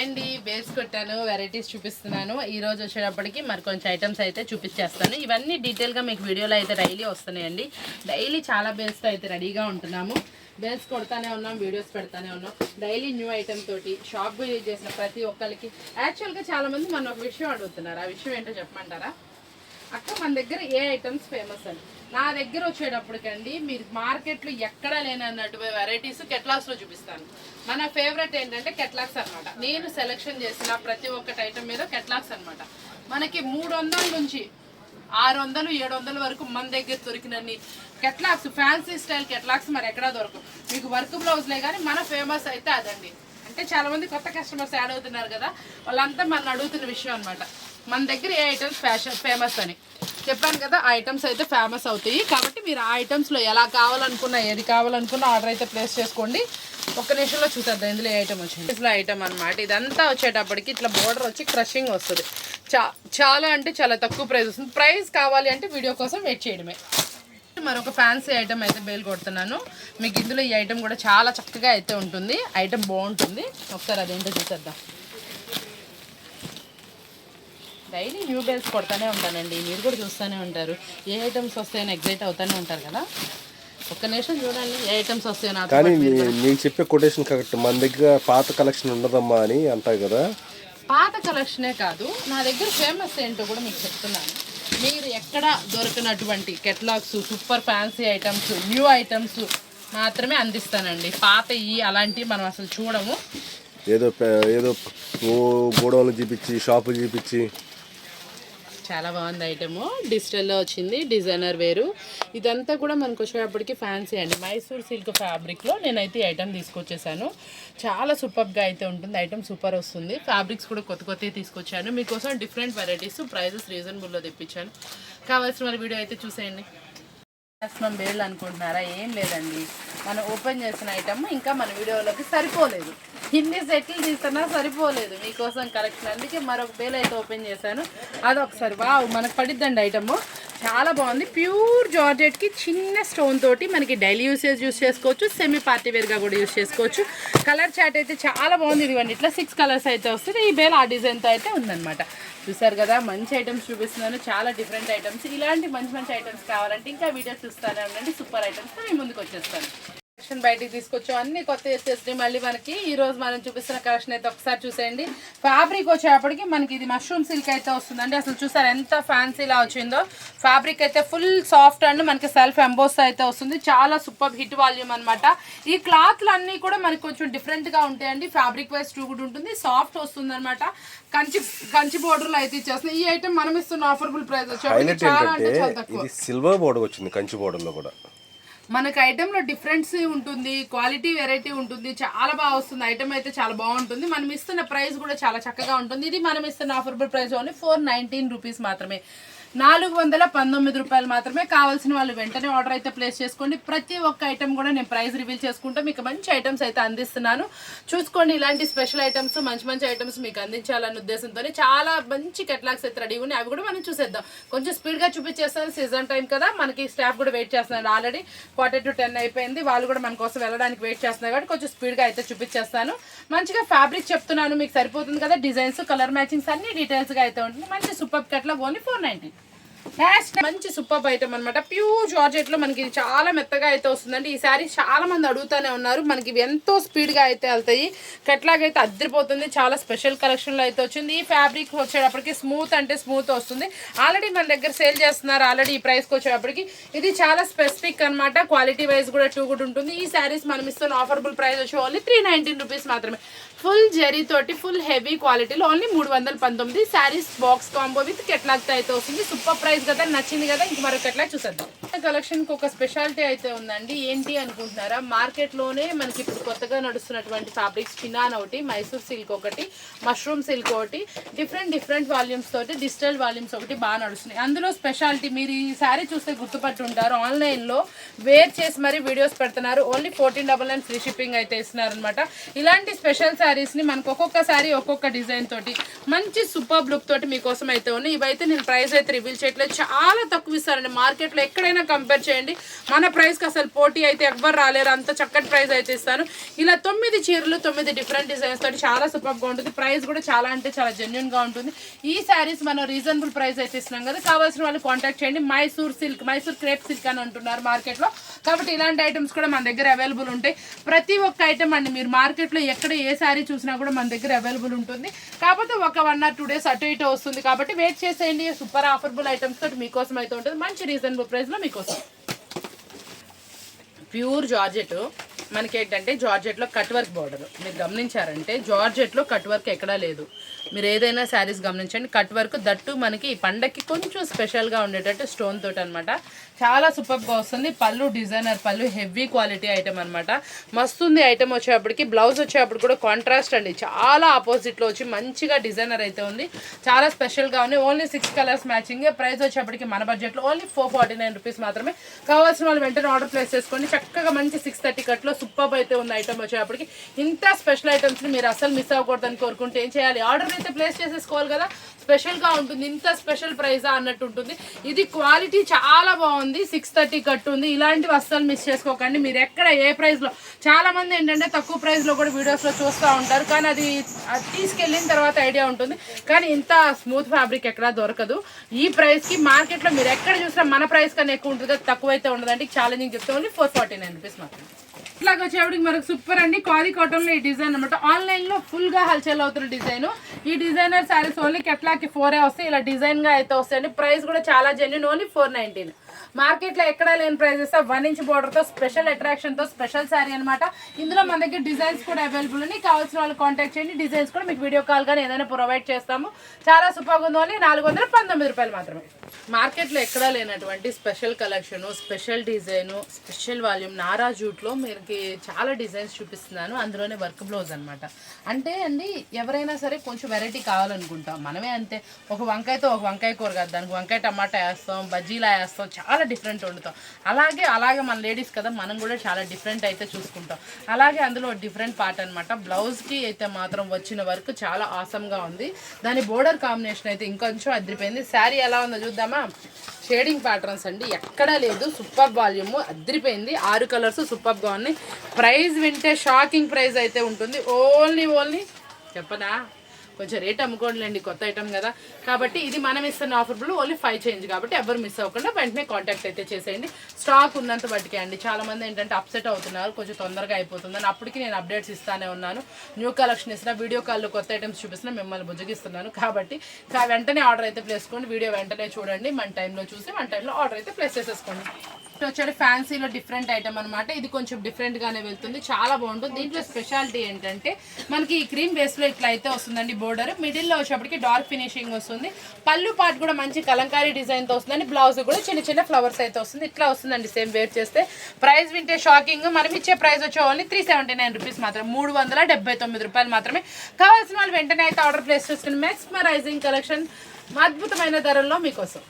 Hi అండి, base కొట్టాను, varieties చూపిస్తున్నాను. ఈ రోజు వచ్చేటప్పటికి మరి కొంచెం ఐటమ్స్ అయితే చూపించేస్తాను. ఇవన్నీ డీటెయిల్గా మీకు వీడియోలో అయితే డైలీ వస్తున్నాయండి. డైలీ చాలా బేస్తో అయితే రెడీగా ఉంటున్నాము. బేస్ కొడతానే ఉన్నాం, వీడియోస్ పెడతానే ఉన్నాం. డైలీ న్యూ ఐటమ్ తోటి షాప్ విజిట్ చేసిన ప్రతి ఒక్కరికి యాక్చువల్గా చాలామంది మన ఒక విషయం అడుగుతున్నారు. ఆ విషయం ఏంటో చెప్పమంటారా? అక్క, మన దగ్గర ఏ ఐటమ్స్ ఫేమస్ అని. నా దగ్గర వచ్చేటప్పటికండి మీరు మార్కెట్లో ఎక్కడా లేనన్నట్టు వెరైటీస్ కెట్లాక్స్లో చూపిస్తాను. మన ఫేవరెట్ ఏంటంటే కెట్లాక్స్ అనమాట. నేను సెలెక్షన్ చేసిన ప్రతి ఒక్కటి ఐటమ్ మీద కెట్లాక్స్ అనమాట. మనకి 300 నుంచి 600, 700 వరకు మన దగ్గర దొరికినన్ని కెట్లాక్స్, ఫ్యాన్సీ స్టైల్ కెట్లాక్స్ మరి ఎక్కడా దొరకవు. మీకు వర్క్ బ్లౌజ్లే కానీ మన ఫేమస్ అయితే అదండి. అంటే చాలామంది కొత్త కస్టమర్స్ యాడ్ అవుతున్నారు కదా, వాళ్ళంతా మన అడుగుతున్న విషయం అనమాట. మన దగ్గర ఏ ఐటమ్స్ ఫేమస్ అని చెప్పాను కదా, ఆ ఐటమ్స్ అయితే ఫేమస్ అవుతాయి. కాబట్టి మీరు ఆ ఐటమ్స్లో ఎలా కావాలనుకున్నా, ఏది కావాలనుకున్నా ఆర్డర్ అయితే ప్లేస్ చేసుకోండి. ఒక్క నిమిషంలో చూసేద్దాం ఇందులో ఏ ఐటమ్ వచ్చింది. ఇట్లా ఐటమ్ అనమాట. ఇదంతా వచ్చేటప్పటికి ఇట్లా బోర్డర్ వచ్చి క్రషింగ్ వస్తుంది. చాలా అంటే చాలా తక్కువ ప్రైస్ వస్తుంది. ప్రైస్ కావాలి అంటే వీడియో కోసం వెయిట్ చేయడమే. మరొక ఫ్యాన్సీ ఐటమ్ అయితే బేల్ కొడుతున్నాను మీకు. ఇందులో ఈ ఐటమ్ కూడా చాలా చక్కగా అయితే ఉంటుంది. ఐటమ్ బాగుంటుంది. ఒకసారి అదేంటో చూసేద్దాం. డైలీ న్యూ బేల్స్ కొడతానే ఉంటానండి, మీరు కూడా చూస్తూనే ఉంటారు. ఏ ఐటమ్స్ వస్తాయని ఎగ్జైట్ అవుతూనే ఉంటారు కదా. ఒక్క నిమిషం చూడండి ఏ ఐటమ్స్ వస్తాయో. నాకు కానీ మీకు చెప్పే కొటేషన్ కరెక్ట్. మన దగ్గర పాత కలెక్షన్ ఉండదమ్మా అని అంటారు కదా. పాత కలెక్షనే కాదు, నా దగ్గర ఫేమస్ ఏంటో కూడా మీకు చెప్తున్నాను. మీరు ఎక్కడ దొరికినటువంటి catalogues, super fancy items, new items మాత్రమే అందిస్తానండి. పాతవి అలాంటివి మనం అసలు చూడము. ఏదో గోడౌన్లు చూపించి, షాపులు చూపించి. చాలా బాగుంది ఐటము. డిజిటల్లో వచ్చింది, డిజైనర్ వేరు. ఇదంతా కూడా మనకు వచ్చేటప్పటికి ఫ్యాన్సీ అండి. మైసూర్ సిల్క్ ఫ్యాబ్రిక్లో నేనైతే ఈ ఐటమ్ తీసుకొచ్చేసాను. చాలా సూపర్గా అయితే ఉంటుంది. ఐటమ్ సూపర్ వస్తుంది. ఫ్యాబ్రిక్స్ కూడా కొత్త కొత్తవి తీసుకొచ్చాను మీకోసం. డిఫరెంట్ వెరైటీస్, ప్రైజెస్ రీజనబుల్లో తెప్పించాను. కావాల్సిన మన వీడియో అయితే చూసేయండి. మనం బేళ్ళు అనుకుంటున్నారా? ఏం లేదండి, మనం ఓపెన్ చేసిన ఐటమ్ ఇంకా మన వీడియోలోకి సరిపోలేదు. హిందీ సెటిల్ తీస్తున్నా సరిపోలేదు మీకోసం కలెక్షన్. అందుకే మరొక బేల్ అయితే ఓపెన్ చేశాను. అదొకసారి వావ్, మనకు పడిద్దండి ఐటమ్. చాలా బాగుంది. ప్యూర్ జార్జెట్కి చిన్న స్టోన్ తోటి మనకి డైలీ యూస్ చేసుకోవచ్చు, సెమీ పార్టీ వేర్గా కూడా యూస్ చేసుకోవచ్చు. కలర్ చాట్ అయితే చాలా బాగుంది. ఇదిగోండి ఇట్లా 6 కలర్స్ అయితే వస్తుంది. ఈ బేల్ ఆ డిజైన్తో అయితే ఉందన్నమాట. చూసారు కదా, మంచి ఐటమ్స్ చూపిస్తున్నాను. చాలా డిఫరెంట్ ఐటమ్స్. ఇలాంటి మంచి మంచి ఐటమ్స్ కావాలంటే ఇంకా వీడియో చూస్తానే ఉండండి. సూపర్ ఐటమ్స్ మీ ముందుకు వచ్చేస్తాను. కలెక్షన్ బయటికి తీసుకొచ్చాం, అన్ని కొత్త వేసేసి మళ్ళీ మనకి ఈ రోజు మనం చూపిస్తున్న కలెక్షన్ అయితే ఒకసారి చూసేయండి. ఫ్యాబ్రిక్ వచ్చేటప్పటికి మనకి ఇది మష్రూమ్ సిల్క్ అయితే వస్తుందండి. అసలు చూసారు ఎంత ఫ్యాన్సీలా వచ్చిందో. ఫ్యాబ్రిక్ అయితే ఫుల్ సాఫ్ట్ అండ్ మనకి సెల్ఫ్ ఎంబోస్ అయితే వస్తుంది. చాలా సూపర్ హిట్ వాల్యూమ్ అనమాట. ఈ క్లాత్లు అన్నీ కూడా మనకి కొంచెం డిఫరెంట్గా ఉంటాయండి. ఫ్యాబ్రిక్ వైజ్ టూ కూడా ఉంటుంది. సాఫ్ట్ వస్తుంది అనమాట. కంచి బోర్డర్లో అయితే ఇచ్చేస్తుంది. ఈ ఐటమ్ మనం ఇస్తున్న ఆఫర్బుల్ ప్రైస్ వచ్చేటప్పటికి చాలా అంటే చాలా తక్కువ. సిల్వర్ బోర్డర్ వచ్చింది కంచి బోర్డర్లో కూడా. మనకి ఐటెంలో డిఫరెన్స్ ఉంటుంది, క్వాలిటీ వెరైటీ ఉంటుంది. చాలా బాగా వస్తుంది. ఐటమ్ అయితే చాలా బాగుంటుంది. మనం ఇస్తున్న ప్రైస్ కూడా చాలా చక్కగా ఉంటుంది. ఇది మనం ఇస్తున్న ఆఫర్బుల్ ప్రైస్ ఓన్లీ 419 రూపీస్ మాత్రమే, 419 రూపాయలు మాత్రమే. కావాల్సిన వాళ్ళు వెంటనే ఆర్డర్ అయితే ప్లేస్ చేసుకోండి. ప్రతి ఒక్క ఐటమ్ కూడా నేను ప్రైస్ రివీల్ చేసుకుంటా మీకు మంచి ఐటమ్స్ అయితే అందిస్తున్నాను. చూసుకోండి, ఇలాంటి స్పెషల్ ఐటమ్స్, మంచి మంచి ఐటమ్స్ మీకు అందించాలన్న ఉద్దేశంతో చాలా మంచి కెటలాగ్స్ అయితే రెడీ ఉన్నాయి. అవి కూడా మనం చూసేద్దాం. కొంచెం స్పీడ్గా చూపించేస్తాను, సీజన్ టైం కదా. మనకి స్టాఫ్ కూడా వెయిట్ చేస్తున్నారు. ఆల్రెడీ 4:45 అయిపోయింది. వాళ్ళు కూడా మన కోసం వెళ్ళడానికి వెయిట్ చేస్తున్నారు కాబట్టి కొంచెం స్పీడ్గా అయితే చూపించేస్తాను. మంచిగా ఫ్యాబ్రిక్ చెప్తున్నాను, మీకు సరిపోతుంది కదా. డిజైన్స్, కలర్ మ్యాచింగ్స్ అన్ని డీటెయిల్స్గా అయితే ఉంటుంది. మంచి సూపర్ కెటలాగ్ ఓన్లీ 419. మంచి సూపర్ ఐటమ్ అనమాట. ప్యూర్ జార్జెట్ లో మనకి చాలా మెత్తగా అయితే వస్తుందండి. ఈ శారీ చాలా మంది అడుగుతూనే ఉన్నారు. మనకి ఇవి ఎంతో స్పీడ్ గా అయితే వెళ్తాయి. కట్లాగా అయితే అద్దరిపోతుంది. చాలా స్పెషల్ కలెక్షన్ లో అయితే వచ్చింది. ఈ ఫ్యాబ్రిక్ వచ్చేటప్పటికి స్మూత్ అంటే స్మూత్ వస్తుంది. ఆల్రెడీ మన దగ్గర సేల్ చేస్తున్నారు. ఆల్రెడీ ఈ ప్రైస్ కి వచ్చేటప్పటికి ఇది చాలా స్పెసిఫిక్ అనమాట. క్వాలిటీ వైజ్ కూడా టూ గుడ్ ఉంటుంది. ఈ శారీస్ మనం ఇస్తున్న ఆఫర్బుల్ ప్రైస్ వచ్చి ఓన్లీ 319 రూపీస్ మాత్రమే. ఫుల్ జరీ తోటి ఫుల్ హెవీ క్వాలిటీలో only 319. Saris box combo with catalogue తో అయితే వస్తుంది. సూపర్ ప్రైస్ కదా, నచ్చింది కదా. ఇంక మరొక కెట్లాగ్ చూసేద్దాం. కలెక్షన్ కి ఒక స్పెషాలిటీ అయితే ఉందండి. ఏంటి అనుకుంటున్నారా? మార్కెట్ లోనే మనకి ఇప్పుడు కొత్తగా నడుస్తున్నటువంటి ఫ్యాబ్రిక్స్, చినాన్ ఒకటి, మైసూర్ సిల్క్ ఒకటి, మష్రూమ్ సిల్క్ ఒకటి, డిఫరెంట్ వాల్యూమ్స్ తోటి డిజిటల్ వాల్యూమ్స్ ఒకటి బాగా నడుస్తున్నాయి. అందులో స్పెషాలిటీ మీరు ఈ శారీ చూస్తే గుర్తుపట్టి ఉంటారు. ఆన్లైన్ లో వేర్ చేసి మరి వీడియోస్ పెడుతున్నారు. ఓన్లీ 1499 ఫ్రీ షిప్పింగ్ అయితే ఇస్తున్నారు అనమాట. ఇలాంటి స్పెషల్ శారీస్ని మనకు ఒక్కొక్క శారీ ఒక్కొక్క డిజైన్ తోటి మంచి సూపర్ లుక్ తోటి మీకోసం అయితే ఉన్నాయి. ఇవైతే నేను ప్రైస్ అయితే రివీల్ చేయట్లేదు, చాలా తక్కువ ఇస్తారండి. మార్కెట్లో ఎక్కడైనా కంపేర్ చేయండి, మన ప్రైస్కి అసలు పోటీ అయితే ఎవ్వరు రాలేరు, అంత చక్కటి ప్రైస్ అయితే ఇస్తాను. ఇలా 9 చీరలు 9 డిఫరెంట్ డిజైన్స్ తోటి చాలా సూపర్గా ఉంటుంది. ప్రైస్ కూడా చాలా అంటే చాలా జెన్యున్గా ఉంటుంది. ఈ శారీస్ మనం రీజనబుల్ ప్రైస్ అయితే ఇస్తున్నాం కదా, కావాల్సిన వాళ్ళు కాంటాక్ట్ చేయండి. Mysore silk, Mysore crepe silk అని అంటున్నారు మార్కెట్లో, కాబట్టి ఇలాంటి ఐటమ్స్ కూడా మన దగ్గర అవైలబుల్ ఉంటాయి. ప్రతి ఒక్క ఐటమ్ అండి మీరు మార్కెట్లో ఎక్కడ ఏ శారీ చూసినా కూడా మన దగ్గర అవైలబుల్ ఉంటుంది. కాకపోతే ఒక 1 or 2 days అటు ఇటు వస్తుంది, కాబట్టి వెయిట్ చేసేయండి. సూపర్ ఆఫర్బుల్ ఐటమ్స్ తోటి మీకోసం అయితే ఉంటుంది, మంచి రీజనబుల్ ప్రైస్లో మీకోసం. ప్యూర్ జార్జెట్ మనకి ఏంటంటే జార్జెట్లో కట్ వర్క్ బార్డర్ మీరు గమనించారంటే జార్జెట్లో కట్ వర్క్ ఎక్కడా లేదు. మీరు ఏదైనా శారీస్ గమనించండి, కట్ వర్క్ దట్టు మనకి ఈ పండక్కి కొంచెం స్పెషల్గా ఉండేటట్టు స్టోన్ తోటి అనమాట. చాలా సూపర్గా వస్తుంది. పళ్ళు డిజైనర్ పళ్ళు, హెవీ క్వాలిటీ ఐటమ్ అనమాట. మస్తుంది ఐటమ్ వచ్చేప్పటికి. బ్లౌజ్ వచ్చేటప్పుడు కూడా కాంట్రాస్ట్ అండి, చాలా ఆపోజిట్లో వచ్చి మంచిగా డిజైనర్ అయితే ఉంది. చాలా స్పెషల్గా ఉంది. Only 6 colours matching. ప్రైస్ వచ్చేప్పటికి మన బడ్జెట్లో ఓన్లీ 449 రూపీస్ మాత్రమే. కావాల్సిన వాళ్ళు వెంటనే ఆర్డర్ ప్లేస్ చేసుకోండి. చక్కగా మంచి 630 కట్లో సూపర్ అయితే ఉన్న ఐటమ్ వచ్చేప్పటికి. ఇంత స్పెషల్ ఐటమ్స్ని మీరు అసలు మిస్ అవ్వకూడదని కోరుకుంటే ఏం చేయాలి, ఆర్డర్ అయితే ప్లేస్ చేసేసుకోవాలి కదా. స్పెషల్గా ఉంటుంది, ఇంత స్పెషల్ ప్రైజా అన్నట్టు ఉంటుంది. ఇది క్వాలిటీ చాలా బాగుంది. 630 కట్ ఉంది. ఇలాంటివి అస్సలు మిస్ చేసుకోకండి. మీరు ఎక్కడ ఏ ప్రైస్లో, చాలా మంది ఏంటంటే తక్కువ ప్రైస్లో కూడా వీడియోస్లో చూస్తూ ఉంటారు, కానీ అది తీసుకెళ్ళిన తర్వాత ఐడియా ఉంటుంది. కానీ ఇంత స్మూత్ ఫ్యాబ్రిక్ ఎక్కడా దొరకదు. ఈ ప్రైస్కి మార్కెట్లో మీరు ఎక్కడ చూసినా మన ప్రైస్ కన్నా ఎక్కువ ఉంటుంది కదా, తక్కువ అయితే ఉండదండి. ఛాలెంజింగ్ చెప్తే ఓన్లీ 449 రూపీస్ మాత్రం. ఇట్లాగ వచ్చేప్పటికి మనకు సూపర్ అండి. ఖాదీ కాటన్లో ఈ డిజైన్ అనమాట. ఆన్లైన్లో ఫుల్గా హల్చల్ అవుతున్న డిజైన్. ఈ డిజైనర్ శారీస్ ఓన్లీ కెట్లాకి 4 వస్తాయి. ఇలా డిజైన్గా అయితే వస్తాయండి. ప్రైస్ కూడా చాలా జెన్యున్, ఓన్లీ 419. మార్కెట్లో ఎక్కడా లేని ప్రైజెస్. 1 ఇంచ్ బార్డర్తో స్పెషల్ అట్రాక్షన్తో స్పెషల్ శారీ అనమాట. ఇందులో మన దగ్గర డిజైన్స్ కూడా అవైలబుల్ ఉన్నాయి. కావాల్సిన వాళ్ళు కాంటాక్ట్ చేయండి. డిజైన్స్ కూడా మీకు వీడియో కాల్ కానీ ఏదైనా ప్రొవైడ్ చేస్తాము. చాలా సూపర్గా ఉంది. ఓన్లీ 419 రూపాయలు మాత్రమే. మార్కెట్లో ఎక్కడా లేనటువంటి special collection, special design, special volume నారా జూట్లో మీకు చాలా డిజైన్స్ చూపిస్తున్నాను. అందులోనే వర్క్ బ్లౌజ్ అనమాట. అంటే అండి ఎవరైనా సరే కొంచెం వెరైటీ కావాలనుకుంటాం, మనమే అంతే. ఒక వంకాయతో ఒక వంకాయ కూర కాదు, దానికి వంకాయ టమాటా వేస్తాం, బజ్జీలా వేస్తాం, చాలా డిఫరెంట్ వండుతాం. అలాగే మన లేడీస్ కదా, మనం కూడా చాలా డిఫరెంట్ అయితే చూసుకుంటాం. అలాగే అందులో డిఫరెంట్ పార్ట్ అనమాట. బ్లౌజ్కి అయితే మాత్రం వచ్చిన వర్క్ చాలా ఆసమ్గా ఉంది. దాని బోర్డర్ కాంబినేషన్ అయితే ఇంకొంచెం అదిరిపోయింది. శారీ ఎలా ఉందో చూద్దామా. షేడింగ్ ప్యాటర్న్స్ అండి ఎక్కడా లేదు. సూపర్ వాల్యూమ్ అదిరిపోయింది. 6 కలర్స్ సూపర్గా ఉన్నాయి. ప్రైస్ వింటే షాకింగ్ ప్రైస్ అయితే ఉంటుంది. ఓన్లీ చెప్పనా, కొంచెం రేట్ అమ్ముకోండి, కొత్త ఐటమ్ కదా. కాబట్టి ఇది మనం ఇస్తున్న ఆఫర్బుల్ ఓన్లీ 5 చేంజ్, కాబట్టి ఎవరు మిస్ అవ్వకుండా వెంటనే కాంటాక్ట్ అయితే చేసేయండి. స్టాక్ ఉన్నంత బట్టికే అండి. చాలా మంది ఏంటంటే అప్సెట్ అవుతున్నారు, కొంచెం తొందరగా అయిపోతుందని. అప్పటికి నేను అప్డేట్స్ ఇస్తానే ఉన్నాను. న్యూ కలెక్షన్ ఇస్తున్నా, వీడియో కాల్లో కొత్త ఐటమ్స్ చూపిస్తున్నా, మిమ్మల్ని బుజ్జగిస్తున్నాను. కాబట్టి వెంటనే ఆర్డర్ అయితే ప్లేస్ చేసుకోండి. వీడియో వెంటనే చూడండి, మన టైంలో చూసి మన టైంలో ఆర్డర్ అయితే ప్లేస్ చేసేసుకోండి. వచ్చాడు ఫ్యాన్సీలో డిఫరెంట్ ఐటమ్ అనమాట. ఇది కొంచెం డిఫరెంట్ గానే వెళ్తుంది, చాలా బాగుంటుంది. దీంట్లో స్పెషాలిటీ ఏంటంటే మనకి ఈ క్రీమ్ బేస్ లో ఇట్లా అయితే వస్తుందండి. బోర్డర్ మిడిల్ లో వచ్చేప్పటికి డార్క్ ఫినిషింగ్ వస్తుంది. పళ్ళు పార్ట్ కూడా మంచి కలంకారీ డిజైన్ తో వస్తుందండి. బ్లౌజ్ కూడా చిన్న చిన్న ఫ్లవర్స్ అయితే వస్తుంది. ఇట్లా వస్తుందండి సేమ్ వేర్ చేస్తే. ప్రైస్ వింటే షాకింగ్. మనం ఇచ్చే ప్రైస్ వచ్చే ఓన్లీ 379 రూపీస్ మాత్రం, 379 రూపాయలు మాత్రమే. కావాల్సిన వాళ్ళు వెంటనే అయితే ఆర్డర్ ప్లేస్ చేసుకుని మెస్మరైజింగ్ కలెక్షన్ అద్భుతమైన ధరల్లో మీకోసం.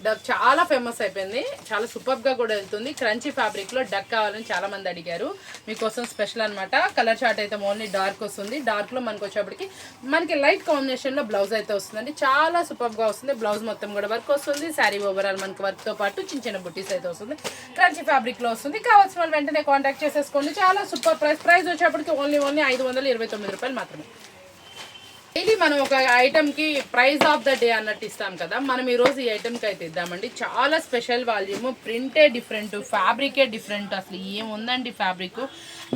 డక్ చాలా ఫేమస్ అయిపోయింది, చాలా సూపర్గా కూడా వెళ్తుంది. క్రంచీ ఫ్యాబ్రిక్లో డక్ కావాలని చాలా మంది అడిగారు, మీకోసం స్పెషల్ అనమాట. కలర్ చార్ట్ అయితే ఓన్లీ డార్క్ వస్తుంది. డార్క్లో మనకు వచ్చేప్పటికి మనకి లైట్ కాంబినేషన్లో బ్లౌజ్ అయితే వస్తుందండి. చాలా సూపర్గా వస్తుంది. బ్లౌజ్ మొత్తం కూడా వర్క్ వస్తుంది. శారీ ఓవరాల్ మనకి వర్క్తో పాటు చిన్న చిన్న బుట్టీస్ అయితే వస్తుంది. క్రంచీ ఫ్యాబ్రిక్లో వస్తుంది. కావాల్సిన వాళ్ళు వెంటనే కాంటాక్ట్ చేసేసుకోండి. చాలా సూపర్ ప్రైస్ వచ్చేప్పటికి ఓన్లీ 529 రూపాయలు మాత్రమే. డైలీ మనం ఒక ఐటమ్కి ప్రైస్ ఆఫ్ ద డే అన్నట్టు ఇస్తాం కదా, మనం ఈరోజు ఈ ఐటమ్కి అయితే ఇద్దామండి. చాలా స్పెషల్ వాల్యూమ్, ప్రింటే డిఫరెంట్, ఫ్యాబ్రికే డిఫరెంట్. అసలు ఏముందండి ఫ్యాబ్రిక్,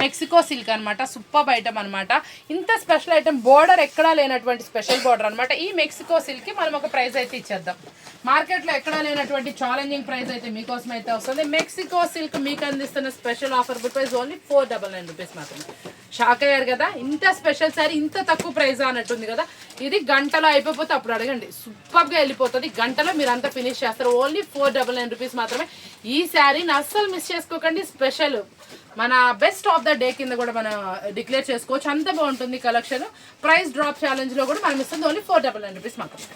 మెక్సికో సిల్క్ అనమాట. సూపర్ ఐటమ్ అనమాట. ఇంత స్పెషల్ ఐటమ్, బోర్డర్ ఎక్కడా లేనటువంటి స్పెషల్ బోర్డర్ అనమాట. ఈ మెక్సికో సిల్క్కి మనం ఒక ప్రైస్ అయితే ఇచ్చేద్దాం. మార్కెట్లో ఎక్కడా లేనటువంటి ఛాలెంజింగ్ ప్రైస్ అయితే మీకోసం అయితే వస్తుంది. మెక్సికో సిల్క్ మీకు అందిస్తున్న special offer price only 499 rupees మాత్రమే. షాక్ అయ్యారు కదా, ఇంత స్పెషల్ సారీ ఇంత తక్కువ ప్రైస్ అన్నట్టుంది కదా. ఇది గంటలో అయిపోతే అప్పుడు అడగండి, సూపర్గా వెళ్ళిపోతుంది. గంటలో మీరు అంతా ఫినిష్ చేస్తారు. ఓన్లీ 499 రూపీస్ మాత్రమే. ఈ శారీని అస్సలు మిస్ చేసుకోకండి. స్పెషల్ మన బెస్ట్ ఆఫ్ ద డే కింద కూడా మనం డిక్లేర్ చేసుకోవచ్చు. అంత బాగుంటుంది కలెక్షన్. ప్రైస్ డ్రాప్ ఛాలెంజ్లో కూడా మనం ఇస్తుంది ఓన్లీ 499 రూపీస్ మాత్రమే.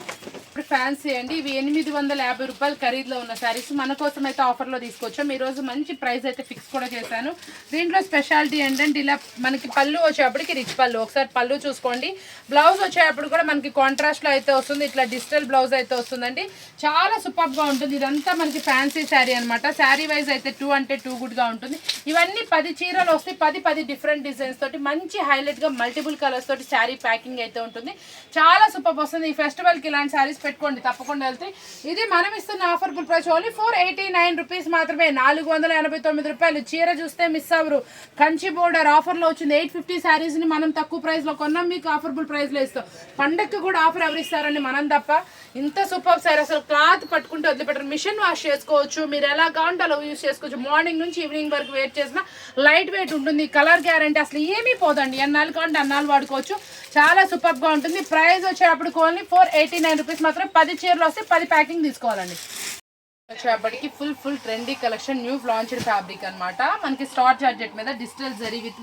ఇప్పుడు ఫ్యాన్సీ అండి, ఇవి 850 రూపాయలు ఖరీదులో ఉన్న శారీస్ మన కోసం అయితే ఆఫర్లో తీసుకొచ్చాం. ఈ రోజు మంచి ప్రైస్ అయితే ఫిక్స్ కూడా చేశాను. దీంట్లో స్పెషాలిటీ ఏంటంటే ఇలా మనకి పళ్ళు వచ్చేప్పటికి రిచ్ పళ్ళు, ఒకసారి పళ్ళు చూసుకోండి. బ్లౌజ్ వచ్చేటప్పుడు కూడా మనకి కాంట్రాస్ట్లో అయితే వస్తుంది, ఇట్లా డిజిటల్ బ్లౌజ్ అయితే వస్తుందండి. చాలా సూపర్గా ఉంటుంది. ఇదంతా మనకి ఫ్యాన్సీ శారీ అనమాట. శారీ వైజ్ అయితే 2 అంటే 2 గుడ్గా ఉంటుంది. ఇవన్నీ 10 చీరలు వస్తాయి, 10 డిఫరెంట్ డిజైన్స్ తోటి మంచి హైలైట్గా మల్టిపుల్ కలర్స్ తోటి శారీ ప్యాకింగ్ అయితే ఉంటుంది. చాలా సూపర్ వస్తుంది. ఈ ఫెస్టివల్కి ఇలాంటి శారీస్ పెట్టుకోండి, తప్పకుండా వెళ్తాయి. ఇది మనం ఇస్తున్న ఆఫర్బుల్ ప్రైస్ ఓన్లీ 489 రూపీస్ మాత్రమే, 489 రూపాయలు. చీర చూస్తే మిస్ అవ్వరు. కంచి బోర్డర్ ఆఫర్లో వచ్చింది. 850 శారీస్ని మనం తక్కువ ప్రైస్లో కొన్నాం, మీకు ఆఫర్బుల్ ప్రైస్లో ఇస్తాం. పండగకి కూడా ఆఫర్ ఎవరు ఇస్తారండి, మనం తప్ప. ఇంత సూపర్ శారీ అసలు క్లాత్ పట్టుకుంటే వదిలిపెట్టరు. మిషన్ వాష్ చేసుకోవచ్చు, మీరు ఎలా కావాలంటే అలా యూజ్ చేసుకోవచ్చు. మార్నింగ్ నుంచి ఈవినింగ్ వరకు వెయిట్ చేసిన లైట్ వెయిట్ ఉంటుంది. కలర్ గ్యారంటీ అసలు ఏమీ పోదండి. ఎన్నాళ్ళు కావాలంటే అన్నాళ్ళు వాడుకోవచ్చు. చాలా సూపర్గా ఉంటుంది. ప్రైస్ వచ్చేటప్పుడు ఓన్లీ 489 రూపీస్ మాత్రం. 10 చీరలు వస్తే 10 ప్యాకింగ్ తీసుకోవాలండి. వచ్చేప్పటికి full trendy collection, new launched fabric అనమాట. మనకి స్టార్ జార్జెట్ మీద digital zari with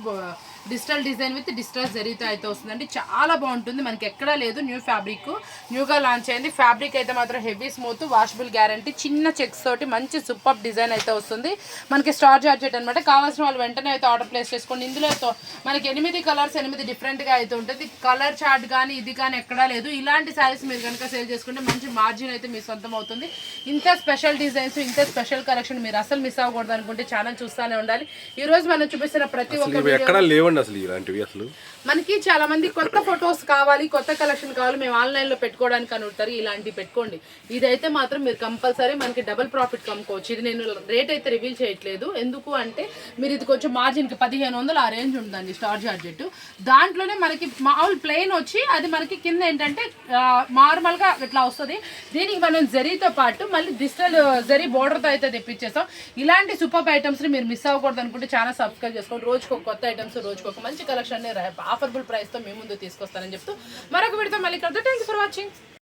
digital design with digital జరీతో అయితే వస్తుందండి. చాలా బాగుంటుంది, మనకి ఎక్కడా లేదు. న్యూ ఫ్యాబ్రిక్, న్యూగా లాంచ్ అయింది. ఫ్యాబ్రిక్ అయితే మాత్రం హెవీ స్మూత్, వాషబుల్ గ్యారంటీ. చిన్న చెక్స్ తోటి మంచి సూపర్ డిజైన్ అయితే వస్తుంది. మనకి స్టార్ జార్జెట్ అనమాట. కావాల్సిన వాళ్ళు వెంటనే అయితే ఆర్డర్ ప్లేస్ చేసుకోండి. ఇందులో మనకి 8 కలర్స్, 8 డిఫరెంట్గా అయితే ఉంటుంది. కలర్ చార్ట్ కానీ ఇది కానీ ఎక్కడా లేదు. ఇలాంటి శారీస్ మీరు కనుక సేల్ చేసుకుంటే మంచి మార్జిన్ అయితే మీ సొంతం అవుతుంది. ఇంత స్పెషల్ డిజైన్స్, ఇంత స్పెషల్ కలెక్షన్ మీరు అసలు మిస్ అవ్వకూడదు అనుకుంటే ఛానల్ చూస్తూనే ఉండాలి. ఈ రోజు మనం చూపిస్తున్న ప్రతి ఒక్క అసలు ఇలాంటివి అసలు మనకి చాలా మంది కొత్త ఫొటోస్ కావాలి, కొత్త కలెక్షన్ కావాలి, మేము ఆన్లైన్లో పెట్టుకోవడానికి అనుకుంటారు. ఇలాంటివి పెట్టుకోండి. ఇదైతే మాత్రం మీరు కంపల్సరీ మనకి డబుల్ ప్రాఫిట్ కమ్ముకోవచ్చు. ఇది నేను రేట్ అయితే రివీల్ చేయట్లేదు, ఎందుకు అంటే మీరు ఇది కొంచెం మార్జిన్కి 1500 ఆ రేంజ్ ఉంటుందండి స్టార్ జార్జెట్. దాంట్లోనే మనకి మామూలు ప్లెయిన్ వచ్చి అది మనకి కింద ఏంటంటే నార్మల్గా ఇట్లా వస్తుంది. దీనికి మనం జరీతో పాటు మళ్ళీ డిజిటల్ జరీ బోర్డర్తో అయితే తెప్పించేస్తాం. ఇలాంటి సూపర్ ఐటమ్స్ని మీరు మిస్ అవ్వకూడదు అనుకుంటే ఛానల్ సబ్స్క్రైబ్ చేసుకోండి. రోజుకు ఒక కొత్త ఐటమ్స్, రోజుకు ఒక మంచి కలెక్షన్ ఆఫర్బుల్ ప్రైస్తో మీ ముందు తీసుకొస్తానని చెప్తూ మరొక వీడితో మళ్ళీ కలుద్దాం. Thank you for watching.